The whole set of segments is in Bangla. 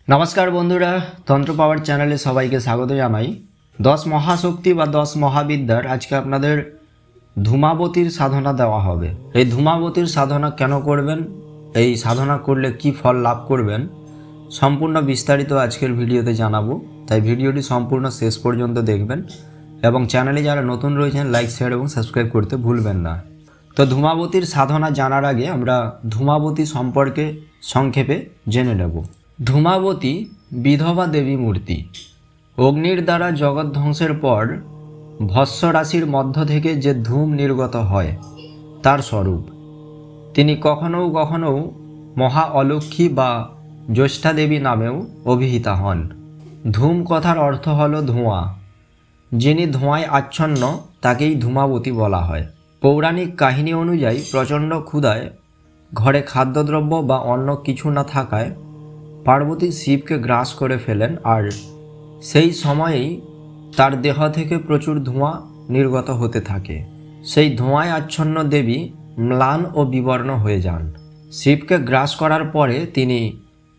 নমস্কার বন্ধুরা, তন্ত্র পাওয়ার চ্যানেলে সবাইকে স্বাগত জানাই। 10 মহাশক্তি বা 10 মহাবিদ্যার আজকে আপনাদের ধূমাবতীর সাধনা দেওয়া হবে। এই ধূমাবতীর সাধনা কেন করবেন, এই সাধনা করলে কি ফল লাভ করবেন, সম্পূর্ণ বিস্তারিত আজকের ভিডিওতে জানাবো। তাই ভিডিওটি সম্পূর্ণ শেষ পর্যন্ত দেখবেন এবং চ্যানেলে যারা নতুন রয়েছেন লাইক, শেয়ার এবং সাবস্ক্রাইব করতে ভুলবেন না। তো ধূমাবতীর সাধনা জানার আগে আমরা ধূমাবতী সম্পর্কে সংক্ষেপে জেনে নেব। ধূমাবতী বিধবা দেবী মূর্তি। অগ্নির দ্বারা জগৎ ধ্বংসের পর ভস্ম রাশির মধ্য থেকে যে ধূম নির্গত হয় তার স্বরূপ। তিনি কখনও কখনও মহা অলক্ষ্মী বা জ্যেষ্ঠা দেবী নামেও অভিহিতা হন। ধূম কথার অর্থ হল ধোঁয়া। যিনি ধোঁয়ায় আচ্ছন্ন তাকেই ধূমাবতী বলা হয়। পৌরাণিক কাহিনী অনুযায়ী প্রচণ্ড ক্ষুধায় ঘরে খাদ্যদ্রব্য বা অন্য কিছু না থাকায় পার্বতী শিবকে গ্রাস করে ফেলেন, আর সেই সময়েই তার দেহ থেকে প্রচুর ধোঁয়া নির্গত হতে থাকে। সেই ধোঁয়ায় আচ্ছন্ন দেবী ম্লান ও বিবর্ণ হয়ে যান। শিবকে গ্রাস করার পরে তিনি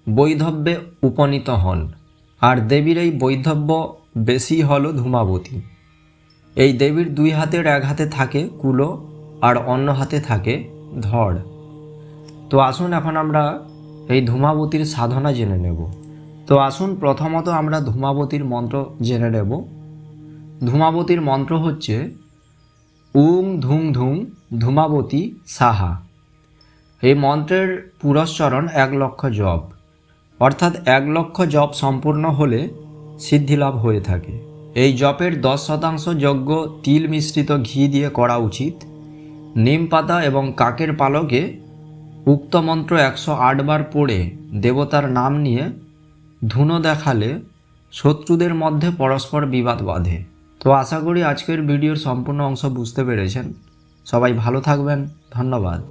বৈধব্যে উপনীত হন, আর দেবীর এই বৈধব্য বেশি হল ধূমাবতী। এই দেবীর দুই হাতের এক হাতে থাকে কুলো আর অন্য হাতে থাকে ধড়। তো আসুন এখন আমরা এই ধূমাবতীর সাধনা জেনে নেব। তো আসুন প্রথমত আমরা ধূমাবতীর মন্ত্র জেনে নেব। ধূমাবতীর মন্ত্র হচ্ছে উং ধুং ধুং ধূমাবতী সাহা। এই মন্ত্রের পুরস্চরণ 1 লক্ষ জপ, অর্থাৎ 1 লক্ষ জপ সম্পূর্ণ হলে সিদ্ধিলাভ হয়ে থাকে। এই জপের 10% যজ্ঞ তিল মিশ্রিত ঘি দিয়ে করা উচিত। নিম পাতা এবং কাকের পালকে উক্ত মন্ত্র 108 বার পড়ে দেবতার নাম নিয়ে ধুনো দেখালে শত্রুদের মধ্যে পরস্পর বিবাদ বাধে। তো আশা করি আজকের ভিডিওর সম্পূর্ণ অংশ বুঝতে পেরেছেন। সবাই ভালো থাকবেন, ধন্যবাদ।